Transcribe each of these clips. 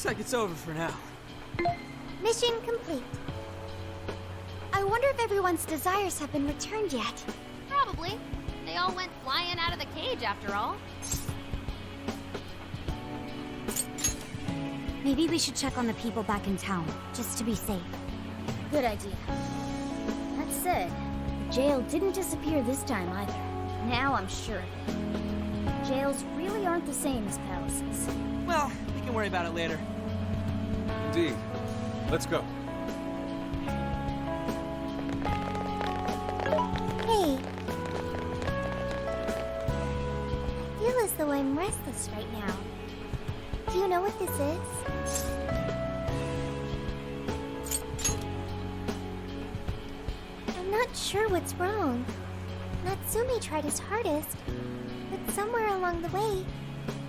Looks like it's over for now. Mission complete. I wonder if everyone's desires have been returned yet. Probably. They all went flying out of the cage after all. Maybe we should check on the people back in town, just to be safe. Good idea. That said, the jail didn't disappear this time either. Now I'm sure of it. Jails really aren't the same as palaces. Well, we can worry about it later. Indeed. Let's go. Hey. I feel as though I'm restless right now. Do you know what this is? I'm not sure what's wrong. Natsume tried his hardest, but somewhere along the way,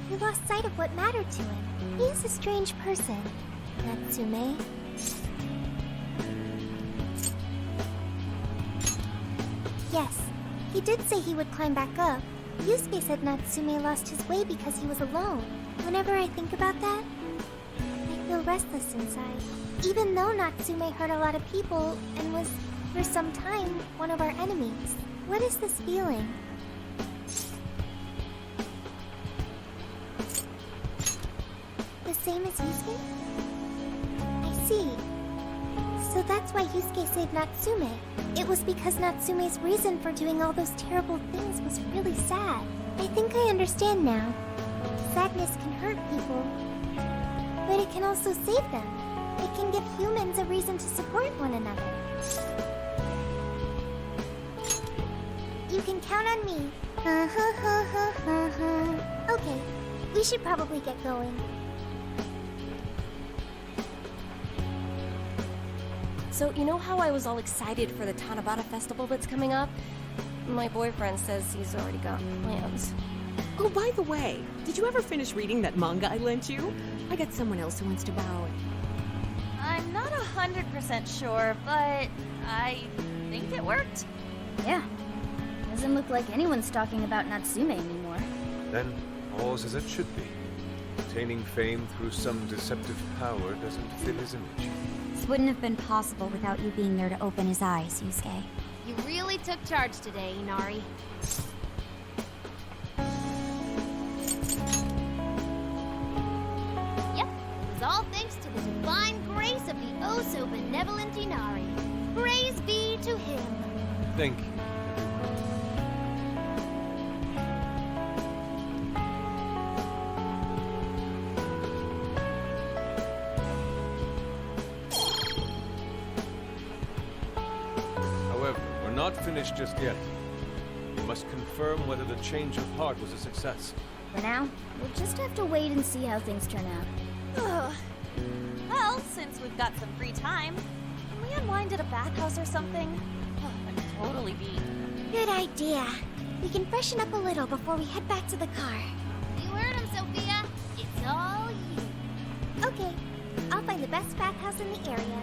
he lost sight of what mattered to him. He is a strange person, Natsume. Yes, he did say he would climb back up. Yusuke said Natsume lost his way because he was alone. Whenever I think about that, I feel restless inside. Even though Natsume hurt a lot of people and was, for some time, one of our enemies. What is this feeling? The same as Yusuke? I see. So that's why Yusuke saved Natsume. It was because Natsume's reason for doing all those terrible things was really sad. I think I understand now. Sadness can hurt people, but it can also save them. It can give humans a reason to support one another. You can count on me. Okay, we should probably get going. So, you know how I was all excited for the Tanabata festival that's coming up? My boyfriend says he's already got plans. Oh, by the way, did you ever finish reading that manga I lent you? I got someone else who wants to borrow it. I'm not 100% sure, but I think it worked. Yeah. Doesn't look like anyone's talking about Natsume anymore. Then, all's as it should be. Attaining fame through some deceptive power doesn't fit his image. This wouldn't have been possible without you being there to open his eyes, Yusuke. You really took charge today, Inari. Yep, it was all thanks to the divine grace of the oh-so-benevolent Inari. Praise be to him. Thank you. Not finished just yet. We must confirm whether the change of heart was a success. For now, we'll just have to wait and see how things turn out. Well, since we've got some free time, can we unwind at a bathhouse or something? That'd totally be. Good idea. We can freshen up a little before we head back to the car. You heard him, Sophia. It's all you. Okay, I'll find the best bathhouse in the area.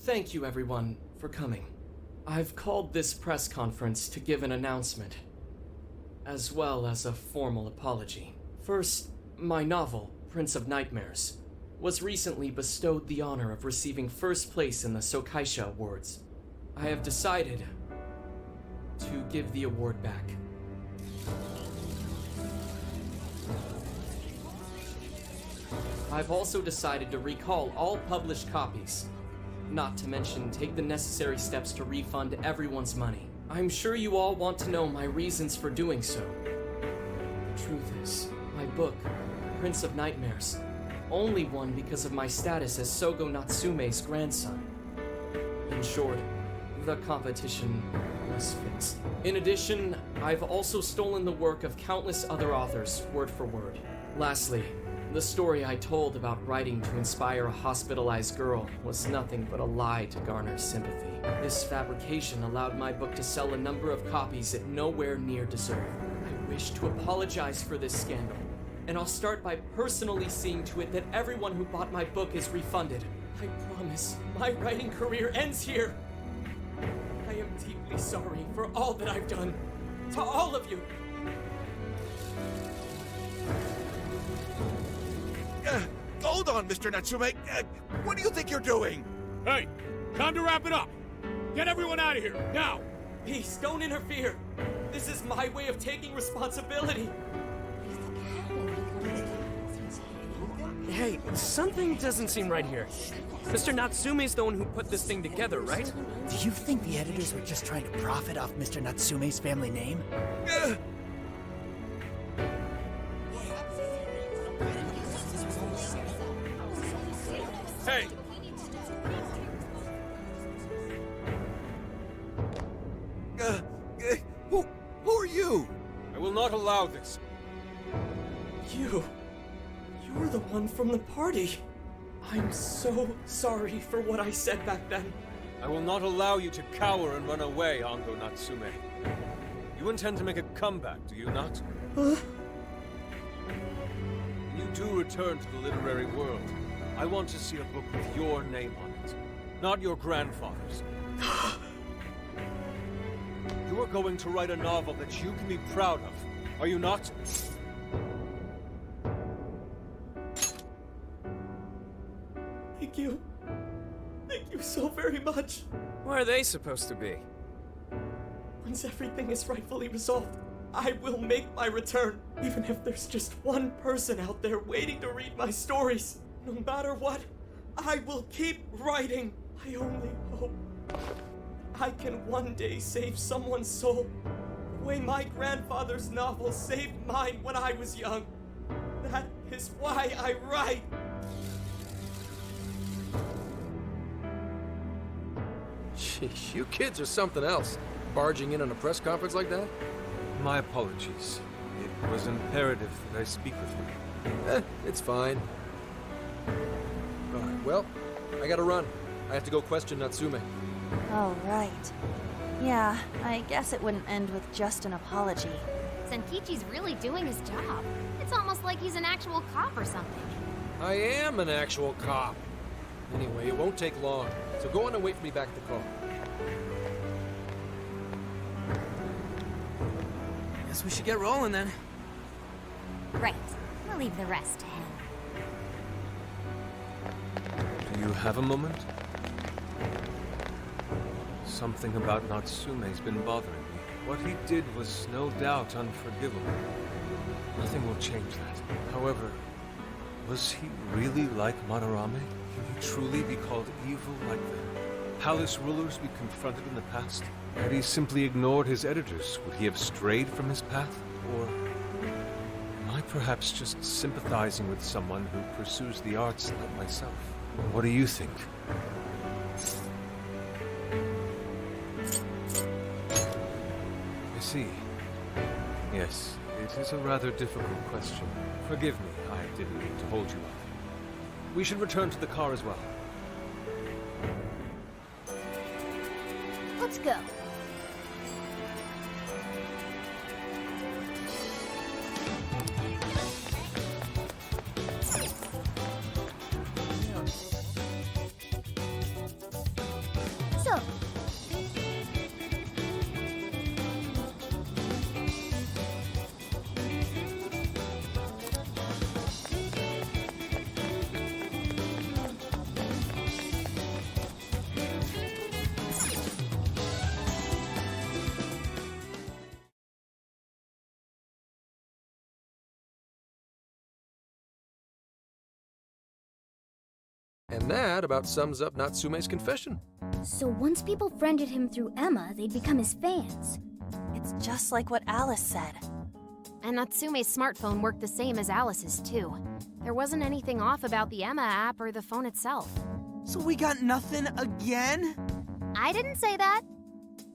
Thank you, everyone, for coming. I've called this press conference to give an announcement, as well as a formal apology. First, my novel, Prince of Nightmares, was recently bestowed the honor of receiving first place in the Sokaisha Awards. I have decided to give the award back. I've also decided to recall all published copies, not to mention take the necessary steps to refund everyone's money. I'm sure you all want to know my reasons for doing so. The truth is, my book, Prince of Nightmares, only won because of my status as Sogo Natsume's grandson. In short, the competition was fixed. In addition, I've also stolen the work of countless other authors, word for word. Lastly, the story I told about writing to inspire a hospitalized girl was nothing but a lie to garner sympathy. This fabrication allowed my book to sell a number of copies it nowhere near deserved. I wish to apologize for this scandal and I'll start by personally seeing to it that everyone who bought my book is refunded. I promise, my writing career ends here. I am deeply sorry for all that I've done. To all of you. Hold on, Mr. Natsume. What do you think you're doing? Hey, time to wrap it up. Get everyone out of here, now! Please, don't interfere. This is my way of taking responsibility. Hey, something doesn't seem right here. Mr. Natsume's the one who put this thing together, right? Do you think the editors were just trying to profit off Mr. Natsume's family name? Hey! Who are you? I will not allow this. You're the one from the party. I'm so sorry for what I said back then. I will not allow you to cower and run away, Ango Natsume. You intend to make a comeback, do you not? When you do return to the literary world, I want to see a book with your name on it, not your grandfather's. You are going to write a novel that you can be proud of, are you not? Thank you. Thank you so very much. Where are they supposed to be? Once everything is rightfully resolved, I will make my return, even if there's just one person out there waiting to read my stories. No matter what, I will keep writing. I only hope I can one day save someone's soul, the way my grandfather's novel saved mine when I was young. That is why I write. Sheesh, you kids are something else. Barging in on a press conference like that? My apologies. It was imperative that I speak with you. It's fine. Alright, well, I gotta run. I have to go question Natsume. Oh, right. Yeah, I guess it wouldn't end with just an apology. Senkichi's really doing his job. It's almost like he's an actual cop or something. I am an actual cop. Anyway, it won't take long, so go on and wait for me back at the car. Guess we should get rolling then. Right. We'll leave the rest to him. Do you have a moment? Something about Natsume's been bothering me. What he did was no doubt unforgivable. Nothing will change that. However, was he really like Madarame? Can he truly be called evil like the palace rulers we confronted in the past? Had he simply ignored his editors, would he have strayed from his path? Or am I perhaps just sympathizing with someone who pursues the arts like myself? What do you think? I see. Yes, it is a rather difficult question. Forgive me, I didn't mean to hold you up. We should return to the car as well. Let's go. So, And that about sums up Natsume's confession. so once people friended him through Emma, they'd become his fans. It's just like what Alice said. And Natsume's smartphone worked the same as Alice's, too. There wasn't anything off about the Emma app or the phone itself. So we got nothing again? I didn't say that.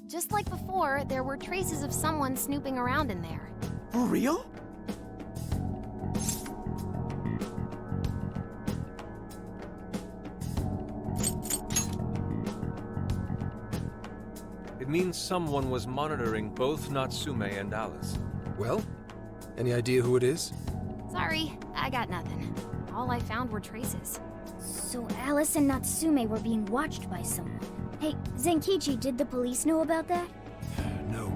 Just like before, there were traces of someone snooping around in there. For real? It means someone was monitoring both Natsume and Alice. Well, any idea who it is? Sorry, I got nothing. All I found were traces. So Alice and Natsume were being watched by someone. Hey, Zenkichi, did the police know about that? No.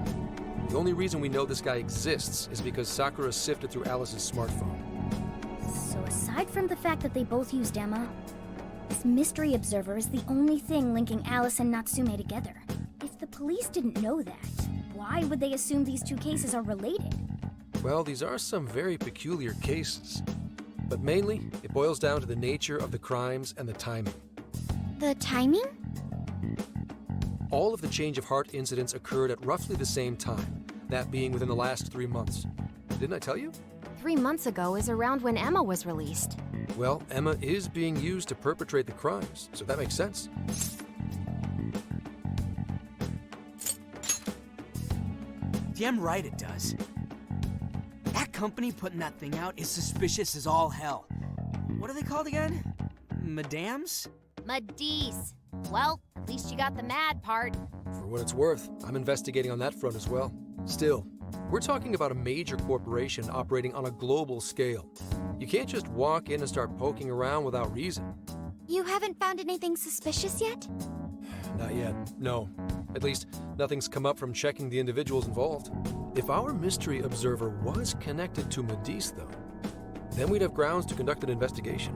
The only reason we know this guy exists is because Sakura sifted through Alice's smartphone. So aside from the fact that they both used Emma, this mystery observer is the only thing linking Alice and Natsume together. If the police didn't know that, why would they assume these two cases are related? Well, these are some very peculiar cases. But mainly, it boils down to the nature of the crimes and the timing. The timing? All of the change of heart incidents occurred at roughly the same time, that being within the last 3 months. Didn't I tell you? 3 months ago is around when Emma was released. Well, Emma is being used to perpetrate the crimes, so that makes sense. Damn right it does. That company putting that thing out is suspicious as all hell. What are they called again? Madams? Madis. Well, at least you got the mad part. For what it's worth, I'm investigating on that front as well. Still, we're talking about a major corporation operating on a global scale. You can't just walk in and start poking around without reason. You haven't found anything suspicious yet? Not yet, no. At least, nothing's come up from checking the individuals involved. If our mystery observer was connected to Madis, though, then we'd have grounds to conduct an investigation.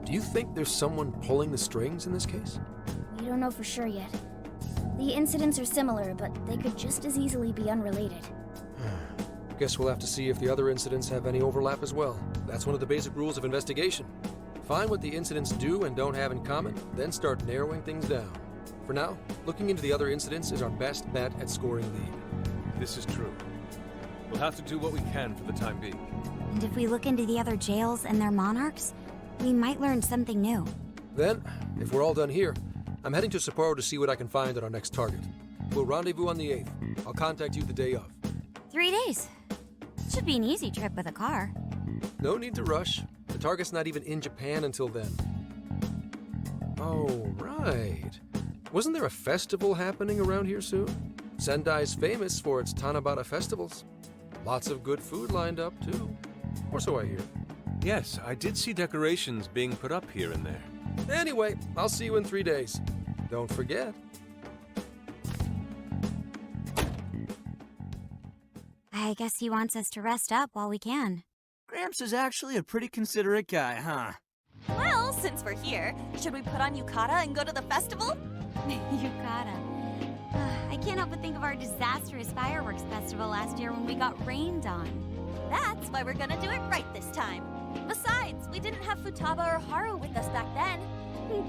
Do you think there's someone pulling the strings in this case? We don't know for sure yet. The incidents are similar, but they could just as easily be unrelated. Guess we'll have to see if the other incidents have any overlap as well. That's one of the basic rules of investigation. Find what the incidents do and don't have in common, then start narrowing things down. For now, looking into the other incidents is our best bet at scoring lead. This is true. We'll have to do what we can for the time being. And if we look into the other jails and their monarchs, we might learn something new. Then, if we're all done here, I'm heading to Sapporo to see what I can find at our next target. We'll rendezvous on the 8th. I'll contact you the day of. 3 days. Should be an easy trip with a car. No need to rush. The target's not even in Japan until then. Oh, right. Wasn't there a festival happening around here soon? Sendai's famous for its Tanabata festivals. Lots of good food lined up, too. Or so I hear. Yes, I did see decorations being put up here and there. Anyway, I'll see you in 3 days. Don't forget. I guess he wants us to rest up while we can. Gramps is actually a pretty considerate guy, huh? Well, since we're here, should we put on yukata and go to the festival? Yukata. I can't help but think of our disastrous fireworks festival last year when we got rained on. That's why we're gonna do it right this time. Besides, we didn't have Futaba or Haru with us back then.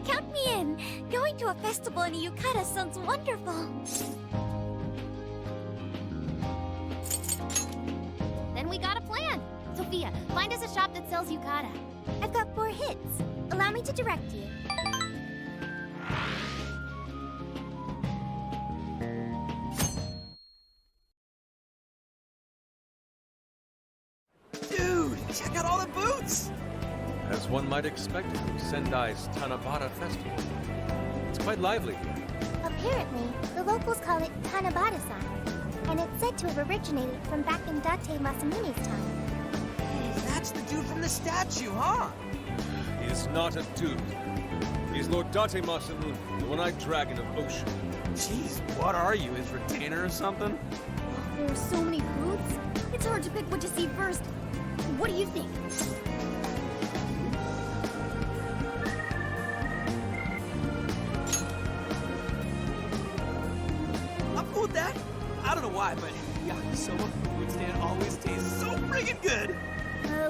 Count me in! Going to a festival in a yukata sounds wonderful! Then we got a plan. Sophia, find us a shop that sells yukata. I've got 4 hits. Allow me to direct you. Dude, check out all the booths! As one might expect from Sendai's Tanabata Festival. It's quite lively here. Apparently, the locals call it Tanabata-san, and it's said to have originated from back in Date Masamune's time. That's the dude from the statue, huh? He is not a dude. He is Lord Date Masamune, the one-eyed dragon of ocean. Jeez, what are you, his retainer or something? There are so many booths. It's hard to pick what to see first. What do you think? I'm cool with that. I don't know why, but yakisoba food stand always tastes so friggin' good.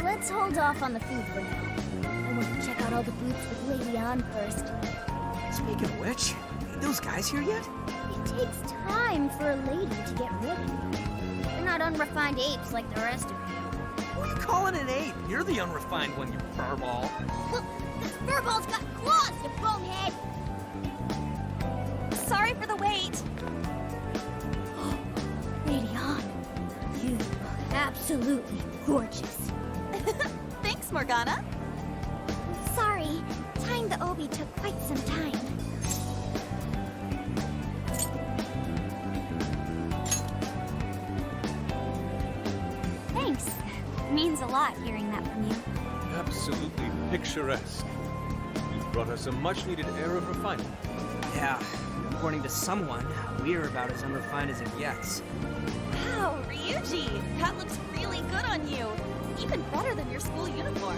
Let's hold off on the food for now. I want to check out all the booths with Lady On first. Speaking of which, ain't those guys here yet? It takes time for a lady to get ready. They're not unrefined apes like the rest of you. Who are you calling an ape? You're the unrefined one, you furball. Look, this furball's got claws, you bonehead! Sorry for the wait. Lady On, you are absolutely gorgeous. Thanks, Morgana. Sorry, tying the obi took quite some time. lot hearing that from you. Absolutely picturesque. You've brought us a much-needed air of refinement. Yeah, according to someone, we're about as unrefined as it gets. Wow, Ryuji, that looks really good on you. Even better than your school uniform.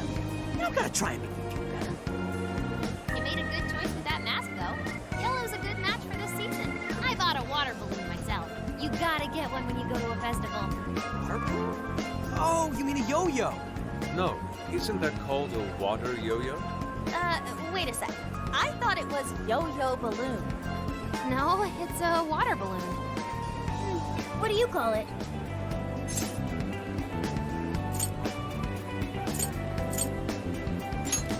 You don't gotta try and make me feel better. You made a good choice with that mask, though. Yellow's a good match for this season. I bought a water balloon myself. You gotta get one when you go to a festival. Water balloon? Oh, you mean a yo-yo? No, isn't that called a water yo-yo? Wait a sec. I thought it was yo-yo balloon. No, it's a water balloon. What do you call it?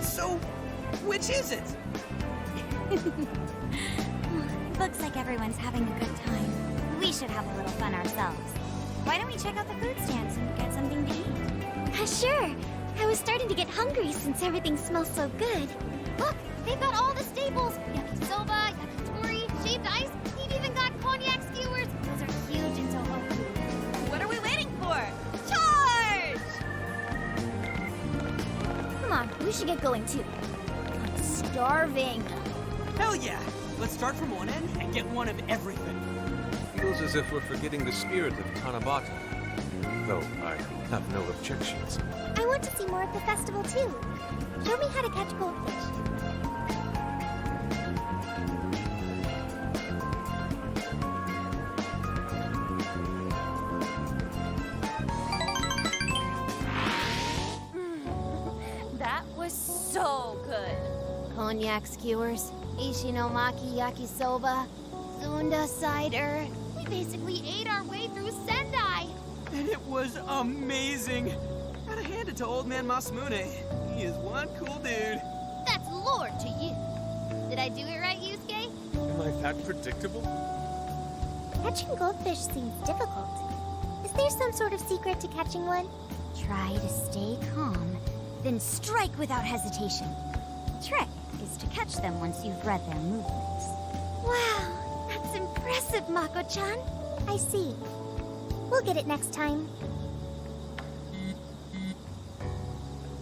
So, which is it? Looks like everyone's having a good time. We should have a little fun ourselves. Why don't we check out the food stands and get something to eat? Sure. I was starting to get hungry since everything smells so good. Look, they've got all the staples. Yakisoba, yakitori, shaved ice. They've even got cognac skewers. Those are huge in Toho. What are we waiting for? Charge! Come on, we should get going too. I'm starving. Hell yeah! Let's start from one end and get one of everything. Feels as if we're forgetting the spirit of Tanabata. Though I have no objections. I want to see more of the festival too. Show me how to catch goldfish. That was so good. Cognac skewers, Ishinomaki yakisoba, Zunda cider. We basically ate our way through Sendai. And it was amazing. Gotta hand it to old man Masamune. He is one cool dude. That's lore to you. Did I do it right, Yusuke? Am I that predictable? Catching goldfish seems difficult. Is there some sort of secret to catching one? Try to stay calm, then strike without hesitation. The trick is to catch them once you've read their movements. Wow, that's impressive, Mako-chan. I see. We'll get it next time.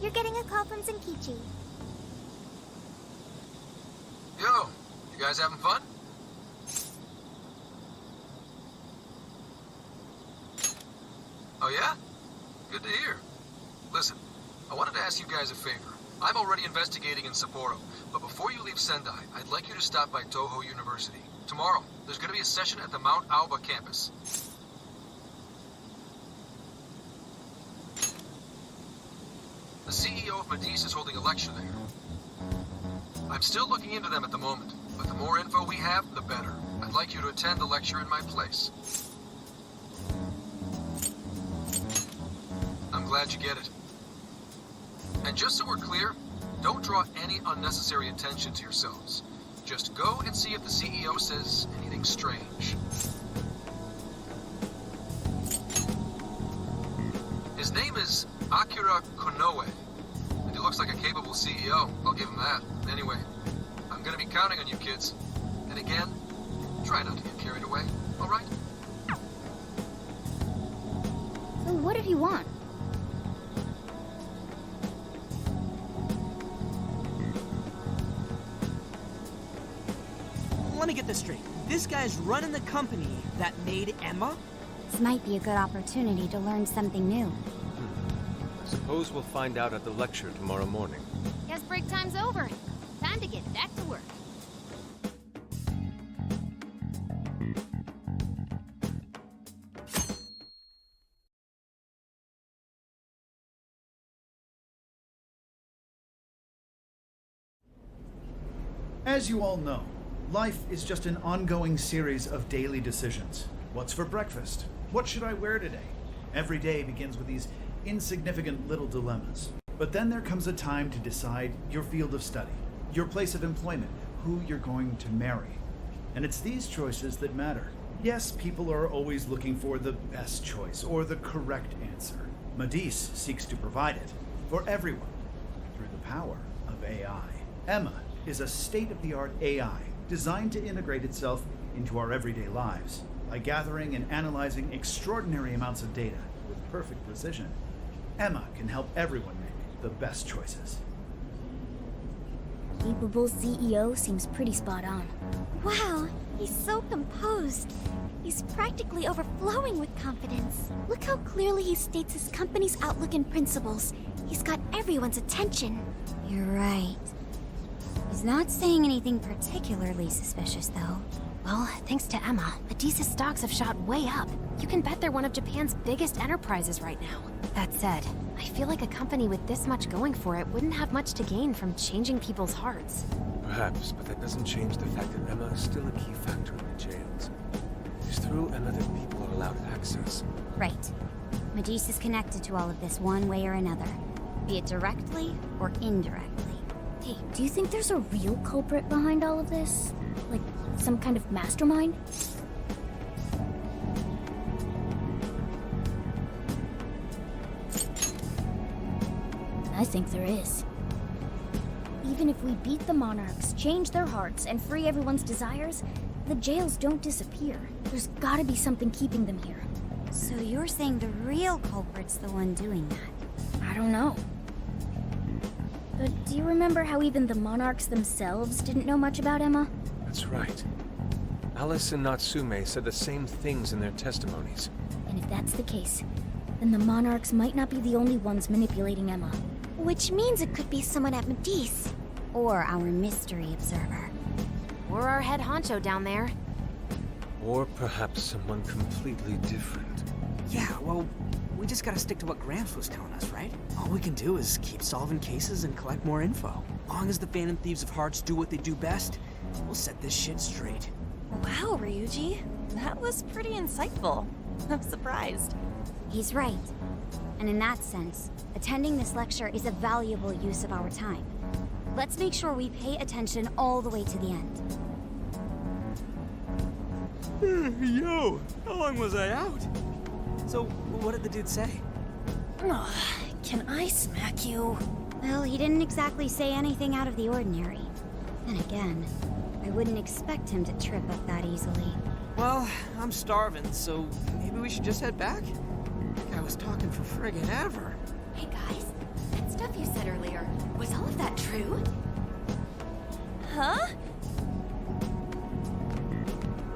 You're getting a call from Zenkichi. Yo, you guys having fun? Oh yeah? Good to hear. Listen, I wanted to ask you guys a favor. I'm already investigating in Sapporo, but before you leave Sendai, I'd like you to stop by Toho University. Tomorrow, there's going to be a session at the Mount Aoba campus. The CEO of Medice is holding a lecture there. I'm still looking into them at the moment, but the more info we have, the better. I'd like you to attend the lecture in my place. I'm glad you get it. And just so we're clear, don't draw any unnecessary attention to yourselves. Just go and see if the CEO says anything strange. His name is Akira Konoe, and he looks like a capable CEO, I'll give him that. Anyway, I'm gonna be counting on you kids. And again, try not to get carried away, alright? So what did he want? Let me get this straight. This guy's running the company that made Emma? This might be a good opportunity to learn something new. Suppose we'll find out at the lecture tomorrow morning. Guess break time's over. Time to get back to work. As you all know, life is just an ongoing series of daily decisions. What's for breakfast? What should I wear today? Every day begins with these insignificant little dilemmas. But then there comes a time to decide your field of study, your place of employment, who you're going to marry. And it's these choices that matter. Yes, people are always looking for the best choice or the correct answer. Medice seeks to provide it for everyone through the power of AI. Emma is a state-of-the-art AI designed to integrate itself into our everyday lives by gathering and analyzing extraordinary amounts of data with perfect precision. Emma can help everyone make the best choices. Capable CEO seems pretty spot on. Wow, he's so composed. He's practically overflowing with confidence. Look how clearly he states his company's outlook and principles. He's got everyone's attention. You're right. He's not saying anything particularly suspicious, though. Well, thanks to Emma, Medea's stocks have shot way up. You can bet they're one of Japan's biggest enterprises right now. That said, I feel like a company with this much going for it wouldn't have much to gain from changing people's hearts. Perhaps, but that doesn't change the fact that Emma is still a key factor in the jails. It's through Emma that people are allowed access. Right. Medis is connected to all of this one way or another, be it directly or indirectly. Hey, do you think there's a real culprit behind all of this? Like, some kind of mastermind? I think there is. Even if we beat the Monarchs, change their hearts, and free everyone's desires, the jails don't disappear. There's gotta be something keeping them here. So you're saying the real culprit's the one doing that? I don't know. But do you remember how even the Monarchs themselves didn't know much about Emma? That's right. Alice and Natsume said the same things in their testimonies. And if that's the case, then the Monarchs might not be the only ones manipulating Emma. Which means it could be someone at Medea's. Or our mystery observer. Or our head honcho down there. Or perhaps someone completely different. Yeah, well, we just gotta stick to what Gramps was telling us, right? All we can do is keep solving cases and collect more info. Long as the Phantom Thieves of Hearts do what they do best, we'll set this shit straight. Wow, Ryuji. That was pretty insightful. I'm surprised. He's right. And in that sense, attending this lecture is a valuable use of our time. Let's make sure we pay attention all the way to the end. Yo, how long was I out? So, what did the dude say? Can I smack you? Well, he didn't exactly say anything out of the ordinary. Then again, I wouldn't expect him to trip up that easily. Well, I'm starving, so maybe we should just head back? I was talking for friggin' ever. Hey guys, that stuff you said earlier, was all of that true? Huh?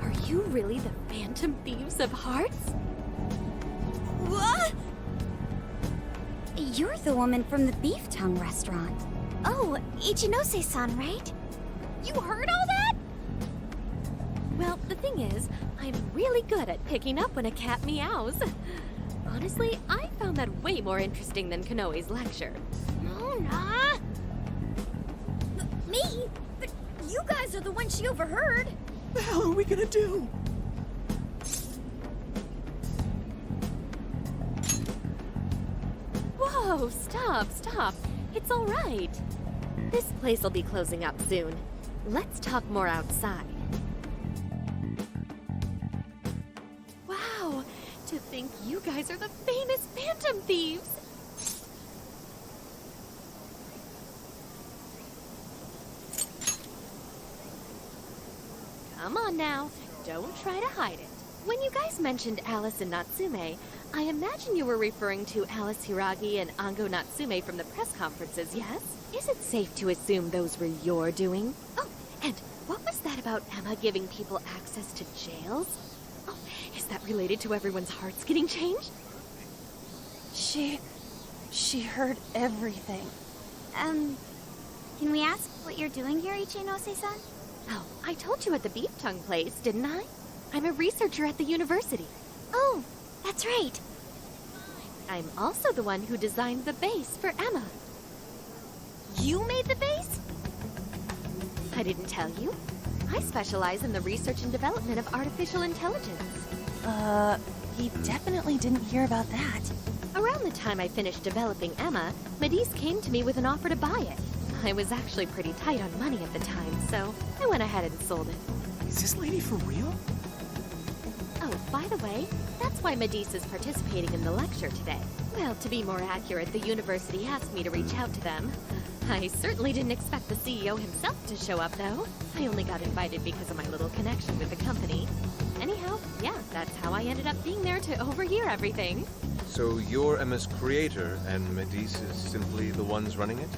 Are you really the Phantom Thieves of Hearts? What? You're the woman from the Beef Tongue restaurant. Oh, Ichinose-san, right? You heard all that? Well, the thing is, I'm really good at picking up when a cat meows. Honestly, I found that way more interesting than Konoe's lecture. Mona! Me? But you guys are the ones she overheard. The hell are we gonna do? Whoa, stop. It's all right. This place will be closing up soon. Let's talk more outside. Wow, to think you guys are the famous Phantom Thieves. Come on now, don't try to hide it. When you guys mentioned Alice and Natsume, I imagine you were referring to Alice Hiragi and Ango Natsume from the press conferences, yes? Is it safe to assume those were your doing? Oh, and what was that about Emma giving people access to jails? Oh, is that related to everyone's hearts getting changed? She heard everything. Can we ask what you're doing here, Ichinose-san? Oh, I told you at the Beef Tongue place, didn't I? I'm a researcher at the university. Oh, that's right. I'm also the one who designed the base for Emma. You made the base? I didn't tell you. I specialize in the research and development of artificial intelligence. He definitely didn't hear about that. Around the time I finished developing Emma, Medea's came to me with an offer to buy it. I was actually pretty tight on money at the time, so I went ahead and sold it. Is this lady for real? Oh, by the way, that's why Medea's is participating in the lecture today. Well, to be more accurate, the university asked me to reach out to them. I certainly didn't expect the CEO himself to show up, though. I only got invited because of my little connection with the company. Anyhow, yeah, that's how I ended up being there to overhear everything. So you're Emma's creator, and Medice is simply the ones running it?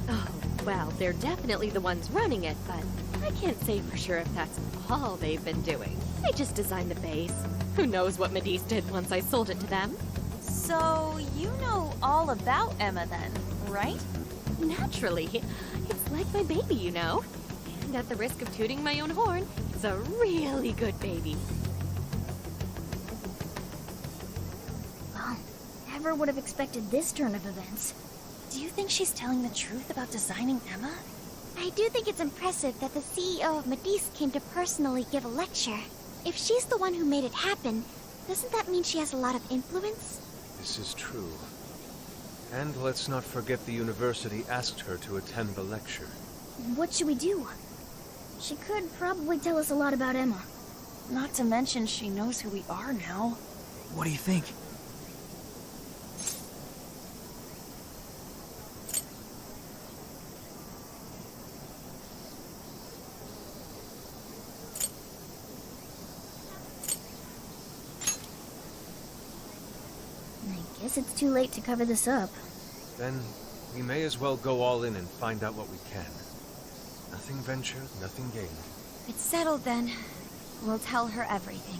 Oh, well, they're definitely the ones running it, but I can't say for sure if that's all they've been doing. They just designed the base. Who knows what Medice did once I sold it to them? So, you know all about Emma then, right? Naturally. It's like my baby, you know. And at the risk of tooting my own horn, it's a really good baby. Well, never would have expected this turn of events. Do you think she's telling the truth about designing Emma? I do think it's impressive that the CEO of Medice came to personally give a lecture. If she's the one who made it happen, doesn't that mean she has a lot of influence? This is true. And let's not forget the university asked her to attend the lecture. What should we do? She could probably tell us a lot about Emma. Not to mention she knows who we are now. What do you think? I guess it's too late to cover this up. Then we may as well go all in and find out what we can. Nothing ventured, nothing gained. It's settled then. We'll tell her everything.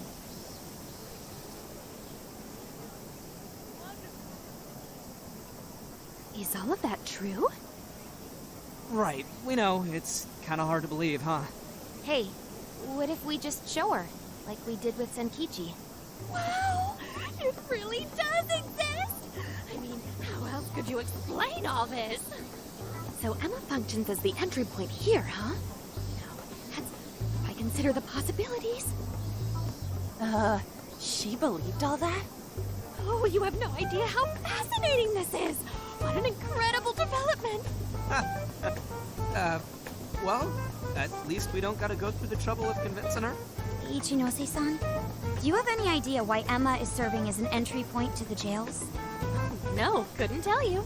Is all of that true? Right. We know. It's kind of hard to believe, huh? Hey, what if we just show her, like we did with Senkichi? Wow! It really does exist! I mean, how else could you explain all this? So Emma functions as the entry point here, huh? No, that's... if I consider the possibilities. She believed all that? Oh, you have no idea how fascinating this is! What an incredible development! Well, at least we don't gotta go through the trouble of convincing her. Ichinose-san, do you have any idea why Emma is serving as an entry point to the jails? No, couldn't tell you.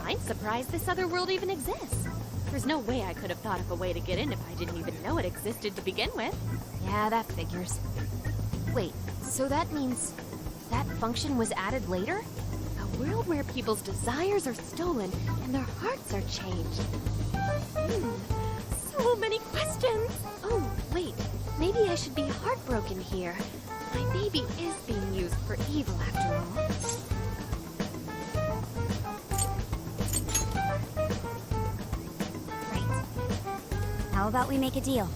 I'm surprised this other world even exists. There's no way I could have thought of a way to get in if I didn't even know it existed to begin with. Yeah, that figures. Wait, so that means that function was added later? A world where people's desires are stolen and their hearts are changed. So many questions! Oh, wait. Maybe I should be heartbroken here. My baby is being used for evil after all. Right. How about we make a deal?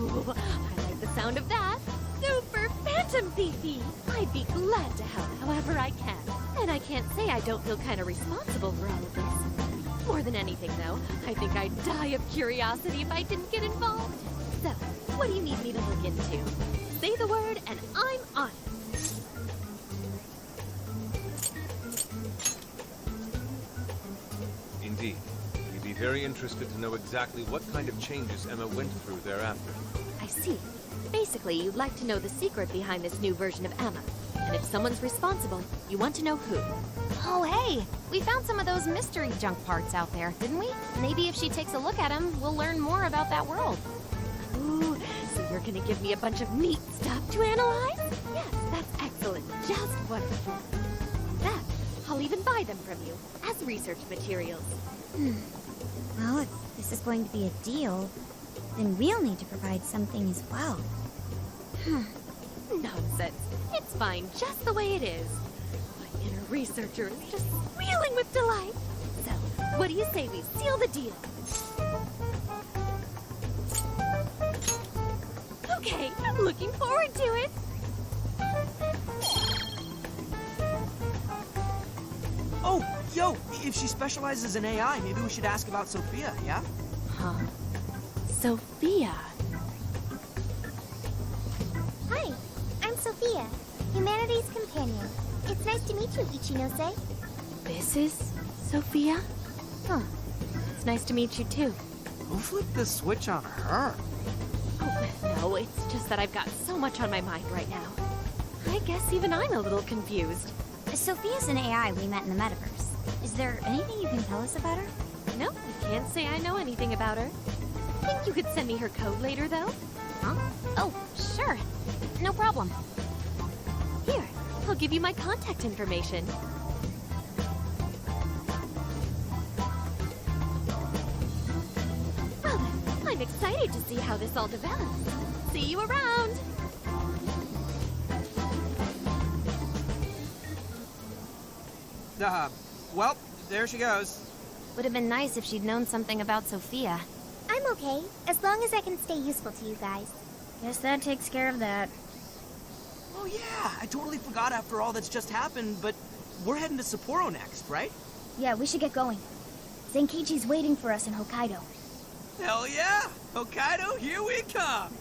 Ooh, I like the sound of that. Super Phantom Thiefy! I'd be glad to help however I can. And I can't say I don't feel kind of responsible for all of this. More than anything, though, I think I'd die of curiosity if I didn't get involved. So, what do you need me to look into? Say the word and I'm on it. Indeed. We'd be very interested to know exactly what kind of changes Emma went through thereafter. I see. Basically, you'd like to know the secret behind this new version of Emma. And if someone's responsible, you want to know who. Oh, hey! We found some of those mystery junk parts out there, didn't we? Maybe if she takes a look at them, we'll learn more about that world. Ooh, so you're gonna give me a bunch of neat stuff to analyze? Yes, that's excellent. Just wonderful. In fact, I'll even buy them from you as research materials. Well, if this is going to be a deal, then we'll need to provide something as well. Nonsense. It's fine just the way it is. My inner researcher is just squealing with delight. So, what do you say we seal the deal? Okay, I'm looking forward to it. Oh, yo, if she specializes in AI, maybe we should ask about Sophia, yeah? Huh? Sophia. Hi, I'm Sophia, Humanity's companion. It's nice to meet you, Ichinose. This is Sophia? Huh. It's nice to meet you too. Who flipped the switch on her? Oh, no, it's just that I've got so much on my mind right now. I guess even I'm a little confused. Sophia's an AI we met in the metaverse. Is there anything you can tell us about her? Nope, I can't say I know anything about her. Think you could send me her code later, though? Huh? Oh, sure. No problem. Here, I'll give you my contact information. Well then, I'm excited to see how this all develops. See you around! Well, there she goes. Would have been nice if she'd known something about Sophia. I'm okay, as long as I can stay useful to you guys. Guess that takes care of that. Oh yeah, I totally forgot after all that's just happened, but we're heading to Sapporo next, right? Yeah, we should get going. Zenkichi's waiting for us in Hokkaido. Hell yeah! Hokkaido, here we come!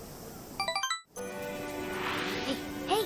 Hey, hey!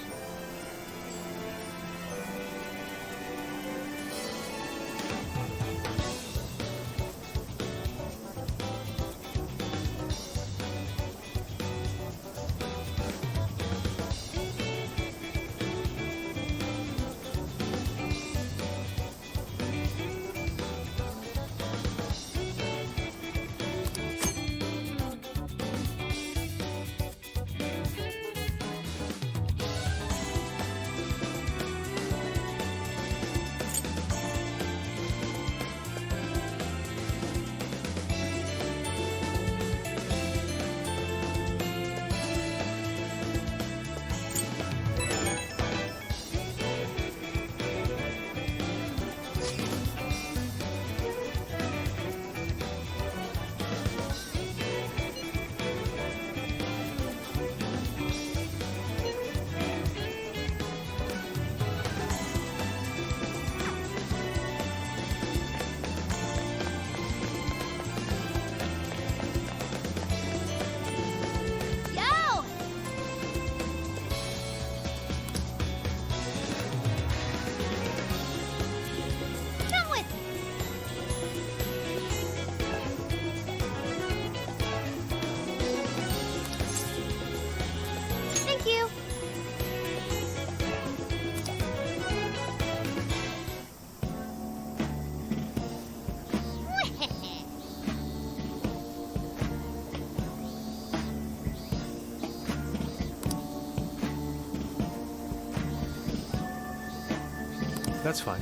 That's fine.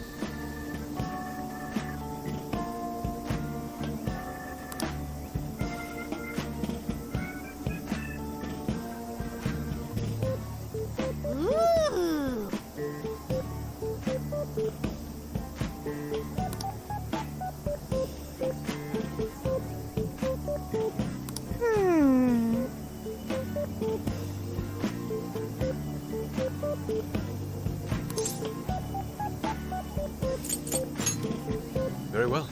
Very well.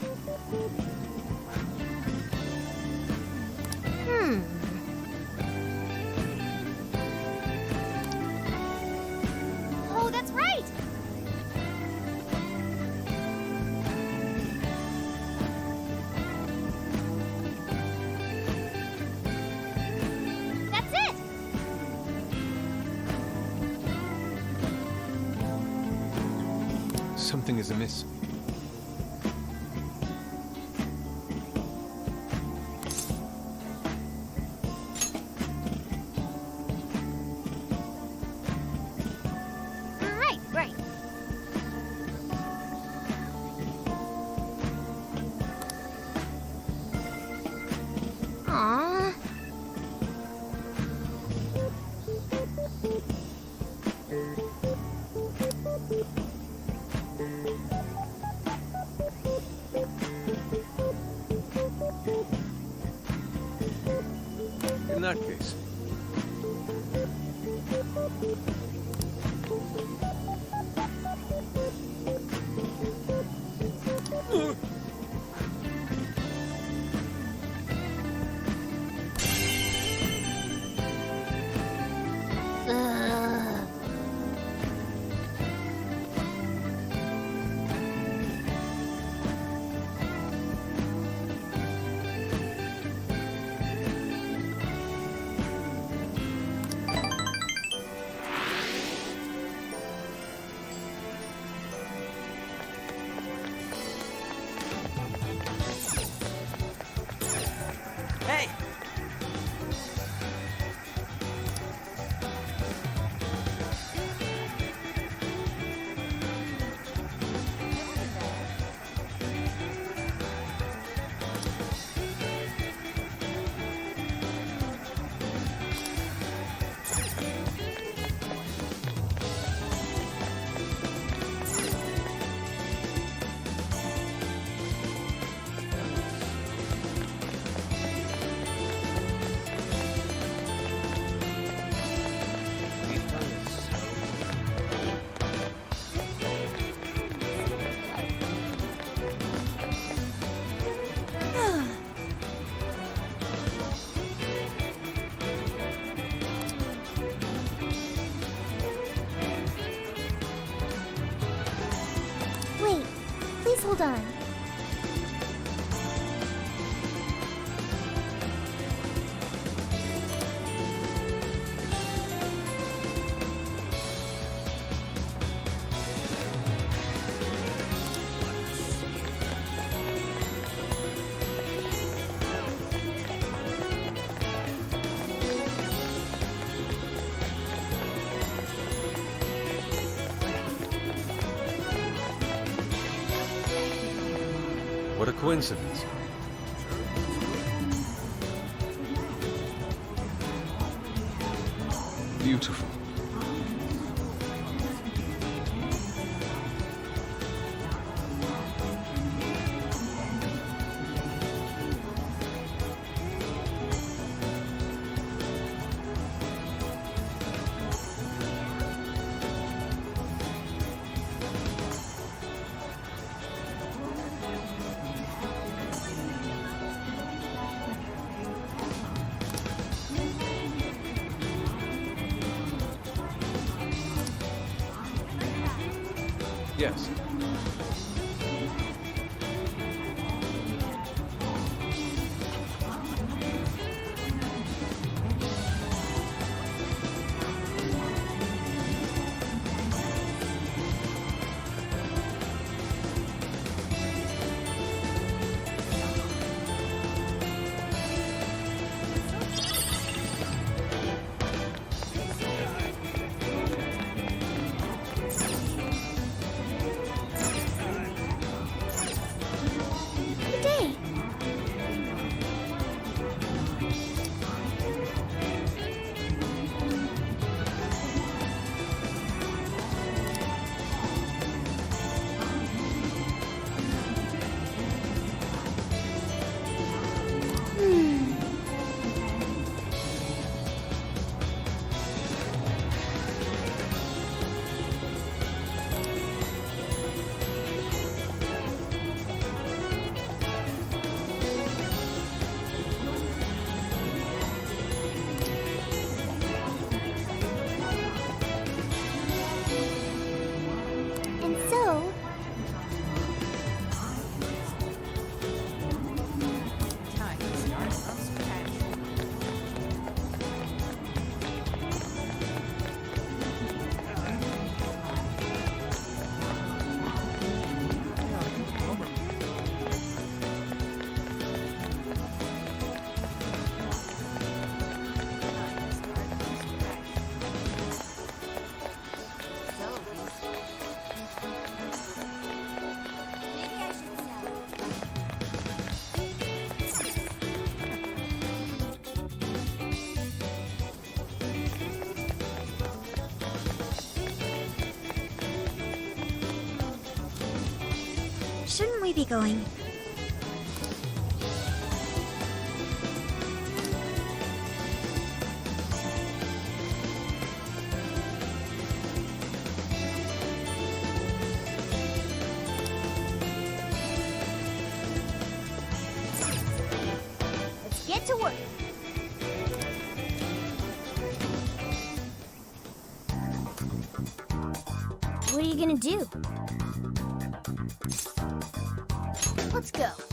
Oh, that's right! That's it! Something is amiss. Right. Aww. In that case. Hey! Hold on. What a coincidence. Beautiful. Yes. Shouldn't we be going? Let's get to work. What are you gonna do? Let's go.